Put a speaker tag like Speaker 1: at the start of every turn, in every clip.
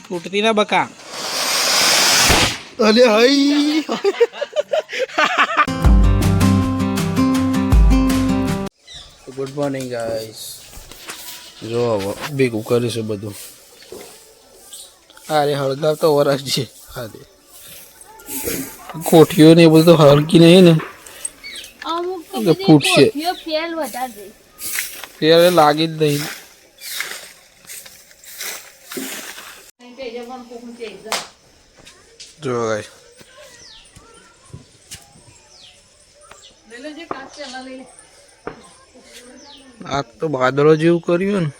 Speaker 1: ફૂટતી ના બકા. અલે હઈ ગુડ મોર્નિંગ ગાઈસ. જો ભેગું કરીશું બધું. અરે હળગાવ તો વરસ છે. અરે કોઠીઓ ને એ બધું હળગી નહીં ને ફૂટશે. ફેર લાગી જ નહીં. જો ગાઈસ આ તો વાદળો જેવું કર્યું ને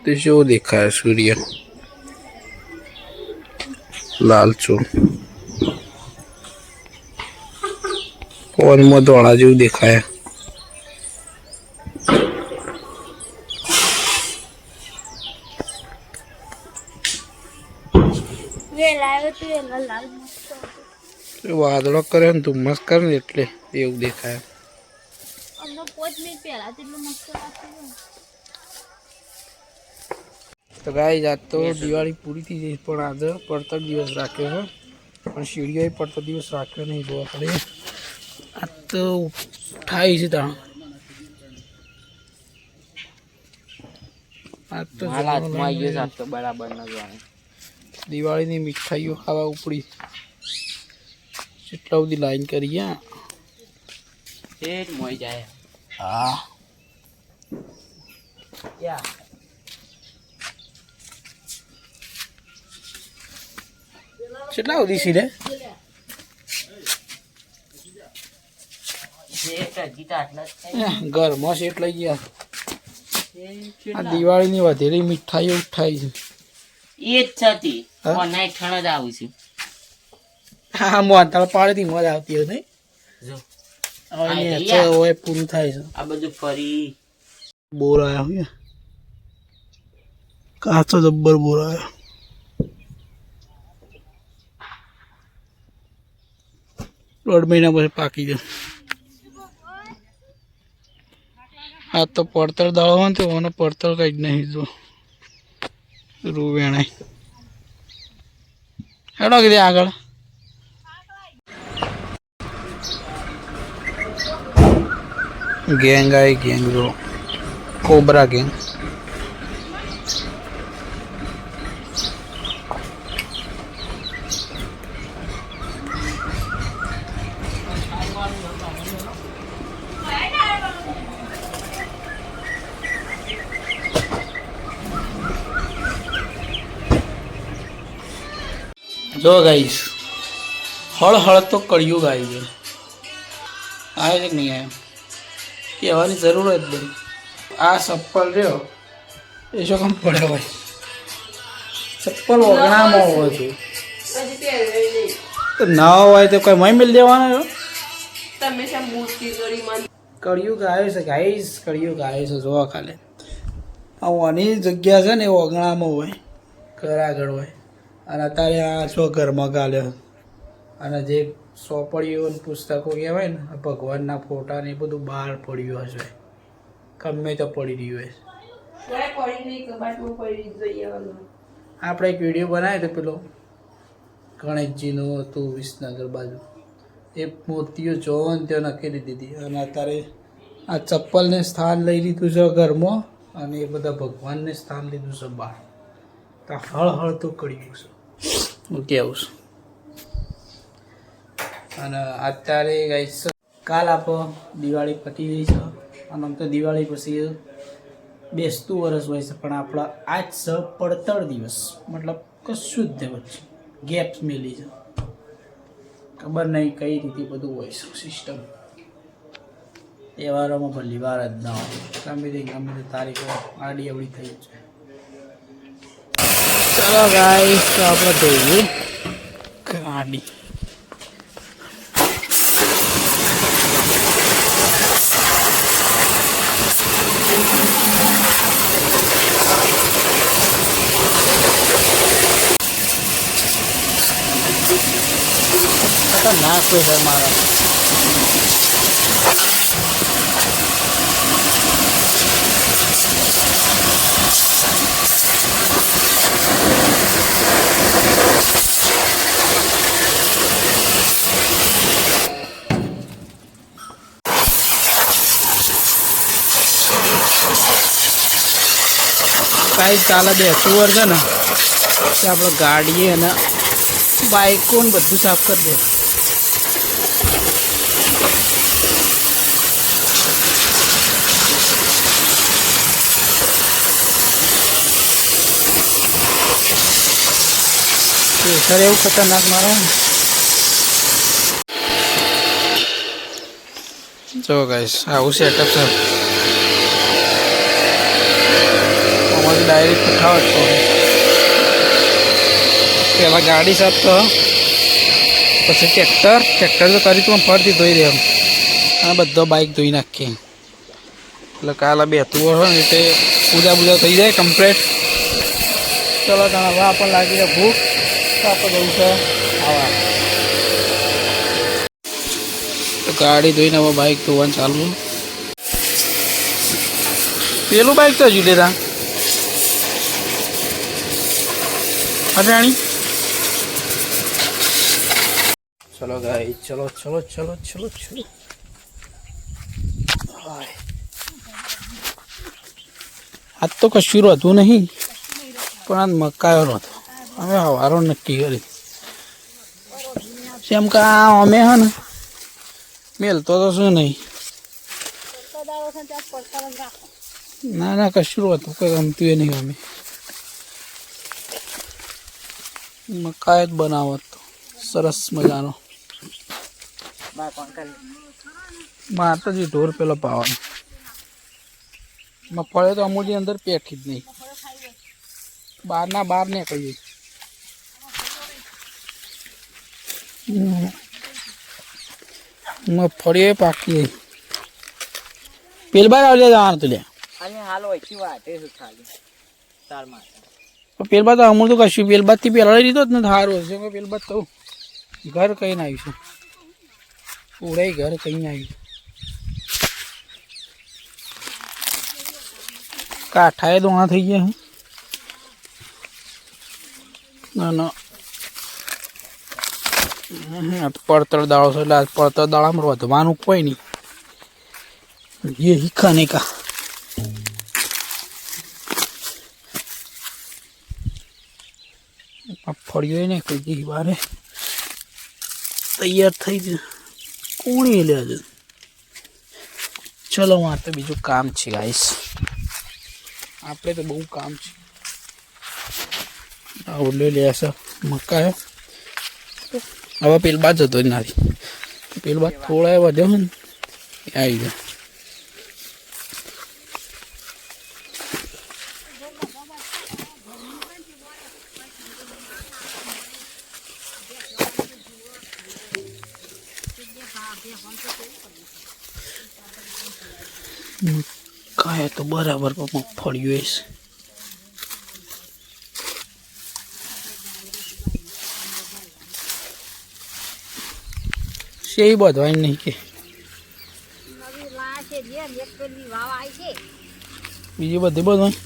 Speaker 1: તે શું દેખાય સૂર્ય લાલચો પવનમાં ધોળા જેવું દેખાય. વાદળો કરે ને ધુમ્મસ કરે ને એટલે એવું દેખાય. તો ગાઈસ આજ તો દિવાળી પૂરી થઈ ગઈ પણ આજે પડતર દિવસ રાખ્યો છે. પણ સીડીઓ પડતર દિવસ રાખ્યો નહીં. જોવા પડે આ તો થાય છે ત્યાં આ તો બરાબર ન જાણે. દિવાળીની મીઠાઈઓ ખાવા ઉપડી કેટલા બધી લાઈન કરી. હા કેટલા બધી છે રે. ઘરમાં શેઠ લઈ ગયા. આ દિવાળીની વધેલી મીઠાઈઓ ઉઠાઈ છે.
Speaker 2: એ જ છતી નાઈ ઠણ જ આવું છું.
Speaker 1: હા મોહનતાળ પાડેથી મજા આવતી હોય નહીં. હવે પૂરું થાય છે.
Speaker 2: આ બધું ફરી
Speaker 1: બોર આવ્યા હોય કાચો જબ્બર બોર આવ્યો. દોઢ મહિના પછી પાકી જાય. આ તો પડતર દાળો હોય ને તો મને પડતર કઈ જ નહીં. જો રૂ વેણાય હેડો કીધે આગળ. ગેંગ આવી ગેંગ. જો કોબરા ગેંગ. જો ગાઈસ હળ હળ તો કળિયુગ આવી ગયો. આવે છે કે નહીં આવ્યો કહેવાની જરૂર જ નહીં. આ ચપ્પલ રહ્યો એ શું કામ પડ્યો ભાઈ. ચપ્પલ વગણામાં હોવો જોઈએ. ના હોય તો કોઈ મય મિલ દેવાનો. કળિયુગ આવે છે ગાઈસ. કળિયુગ આવે છે. જોવા ખાલી આની જગ્યા છે ને એ વગણામાં હોય ઘર આગળ હોય. અને અત્યારે આ છો ઘરમાં ગાલ્યો. અને જે સોપડીઓ પુસ્તકો કહેવાય ને ભગવાનના ફોટા ને એ બધું બહાર પડ્યું હશે. ગમે તો પડી રહ્યું હશે. આપણે એક વિડીયો બનાવ્યો હતો પેલો ગણેશજીનું હતું વિસનગર બાજુ. એ મૂર્તિઓ જોવો ને ત્યાં નખેલી દીધી. અને અત્યારે આ ચપ્પલને સ્થાન લઈ લીધું છે ઘરમાં. અને એ બધા ભગવાનને સ્થાન લીધું છે બહાર. તો હળ હળ તો કર્યું છે હું કહેવું છું. અને અત્યારે ગાઈસ કાલ આપણો દિવાળી પતી ગઈ છે. અને આમ તો દિવાળી પછી બેસતું વરસ હોય છે પણ આપણા આજ છે પડતર દિવસ. મતલબ કશું જ વચ્ચે ગેપ્સ મેલી છે. ખબર નહીં કઈ રીતે બધું હોય છે સિસ્ટમ. તહેવારોમાં ભલી વાર જ ના હોય. ગમે તે તારીખો આડી અવડી થઈ જાય. ચલો ગાઈસ તો આપણે જોઈએ ગાડી. ના કોઈ છે મારા કાંઈ ચાલે બે ટુવર છે ને તે આપણે ગાડીએ અને બાઇકો ને બધું સાફ કરી દે. સર એવું ખતરનાક મારો જો ગાઈસ આવું સેટઅપ છે. અમારી ડાયરેક્ટ ઉઠાવ જ પહેલાં ગાડી સાફ તો પછી ટ્રેક્ટર તો કરી તું ફરતી ધોઈ દે એમ અને બધો બાઇક ધોઈ નાખીએ એટલે કાલે બેતું હોય ને એટલે પૂજા થઈ જાય કમ્પ્લીટ. ચલો તને હવે આપણને લાગી જાય ભૂખ તો આપણે જવું છે આવા. તો ગાડી ધોઈને હવે બાઇક ધોવાનું ચાલુ. પેલું બાઇક તો જુદે તા અટાણી. ચલો ગાઈ ચલો ચલો ચલો ચલો ચલો. આજ તો કશું હતું નહીં પણ આજ મકાયો હતો. અમે સવારો નક્કી કરી જેમ કે અમે હે ને મેલતો તો શું નહીં. ના ના કશું હતું કંઈ ગમતું એ નહીં. અમે મકાઈ જ બનાવત તો સરસ મજાનો. માતાજી ઢોર પેલો પાવાનો મગફળી તો અમૂલની અંદર પેઠી જ નહીં. બહાર ને કહીએ મગફળી પાકી પેલ બાર આવજે જવાનું તું લે. પેલ બાદ અમૂલ તો કશું પેલ બાદ થી પેલા લઈ લીધો જ ને સારું હશે. પેલ બાદ તો ઘર કઈ ને આવ્યું છે ઉડાઈ ઘર કઈ આવ્યું. કાંઠાએ દોણા થઈ ગયા. ના ના પડતર દાળો છે એટલે પડતર દાળામાં વધવાનું કોઈ નહીં. ये ही खाने का ફળ્યો ને કઈ બારે તૈયાર થઈ જાય કોણી લે. ચલો મારે તો બીજું કામ છે ગાઈસ. આપણે તો બહુ કામ છે. આવડે લે છે મકાયો હવે પેલ બાદ જતો જ નથી. પેલ બાદ થોડા વધ્યો ને આવી જાય. કાંઈ તો બરાબર મગફળીઓ છે. સેઈ બધવાય નહીં કે બીજી બધી બધવાય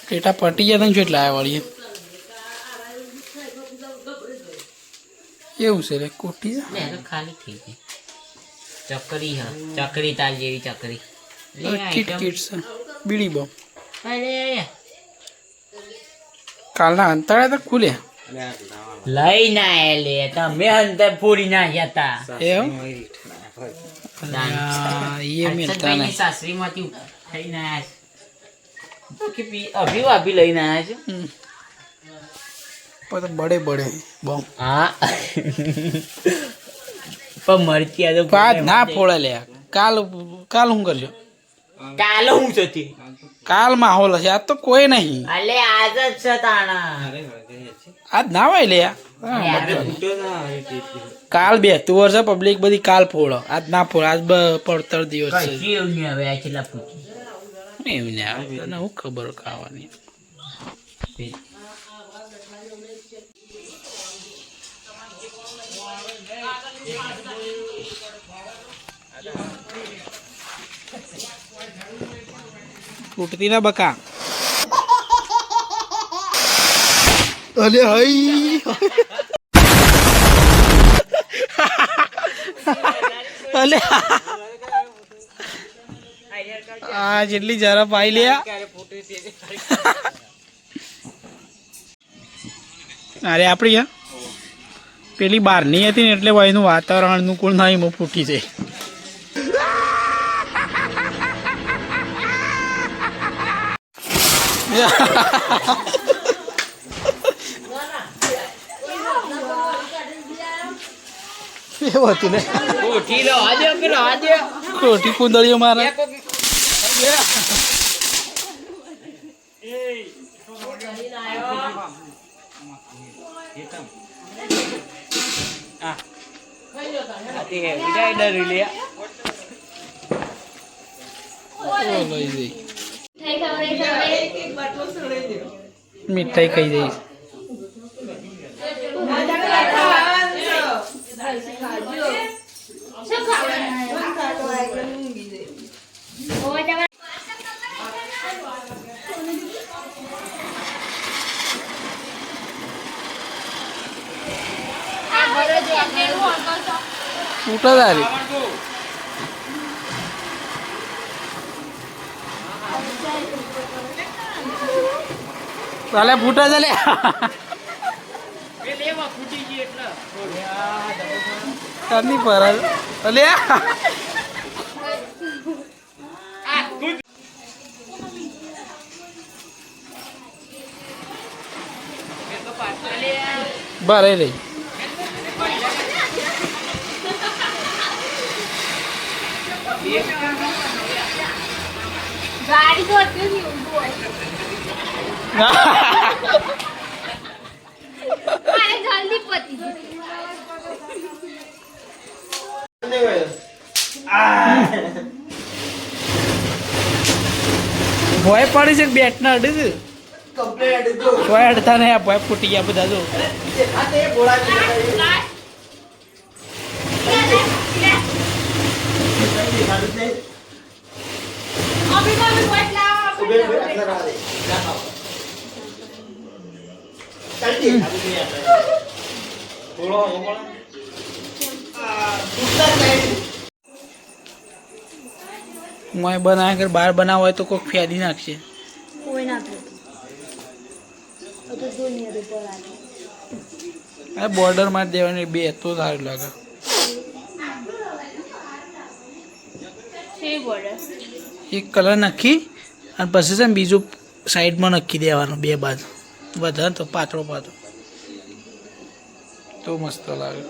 Speaker 1: ટેટા પટી ગયા ને એટલે આવ્યા વાળી એવું છે રે કોટી
Speaker 2: ખાલી થઈ ગઈ. ચકરી હા ચકરી તાર જેવી ચકરી
Speaker 1: કીટ કીટ છે બીડી બોમ.
Speaker 2: અરે
Speaker 1: કાલના અંતરા તો ખુલ્યા
Speaker 2: લઈ ના લે તમે અંદર પૂરી ના જતા
Speaker 1: એમ એ મિલતા નહીં.
Speaker 2: સાસરી માંથી થઈ ના અભી વાભી લઈને આવ્યા છે.
Speaker 1: પણ તો બડે બડે બમ
Speaker 2: હા પણ મરચી આ તો
Speaker 1: પાંચ ના ફોડે લે કાલ કાલ શું કરજો
Speaker 2: કાલે હું જતી
Speaker 1: કાલ માહોલ હશે આજ તો કોઈ નહીં
Speaker 2: અલે આજ જ છે તાણા
Speaker 1: આજ ના હોય લે કાલ બેસતું વર્ષે પબ્લિક બધી કાલ ફોડો આજ ના ફોડો આજ પડતર દિવસ છે
Speaker 2: કઈ એવું નહીં હવે આ છેલ્લા પૂછી
Speaker 1: એવું ને આવે તને હું ખબર ખાવાની તૂટતી ના બકા અલે હઈ અલે આ જેટલી જરા પાઈ લે અરે આપણી પેલી બહારની હતી ને એટલે એનું વાતાવરણ અનુકૂળ ના એમાં ફૂટી જાય એવું હતું ને ખોટી કુંદળીઓ મારે મીઠાઈ ખાઈ જઈશ ઉઠો તારી ચાલે ફૂટા ચાલે કરની પર અલે બરે રહી
Speaker 3: ગાડી તો અત્યારે ઊંધું હોય મારે જલ્દી પતી
Speaker 1: ભોય પડી છે બેટ ના અડે ભોય અડતા નહીં આ ભોય ફૂટી ગયા બધા જો મોય બનાવે કે બહાર બનાવ હોય તો કોઈક ફેદી નાખશે
Speaker 3: કોઈ ના તો દુનિયા ઉપર
Speaker 1: આ બોર્ડર માં દેવાની બે તો સારું લાગે
Speaker 3: છે બોર્ડર
Speaker 1: એક કલર નાખી અને પછી છે ને બીજું સાઈડમાં નક્કી દેવાનું બે બાજુ વધારે તો પાતળો પાતળો તો મસ્ત લાગે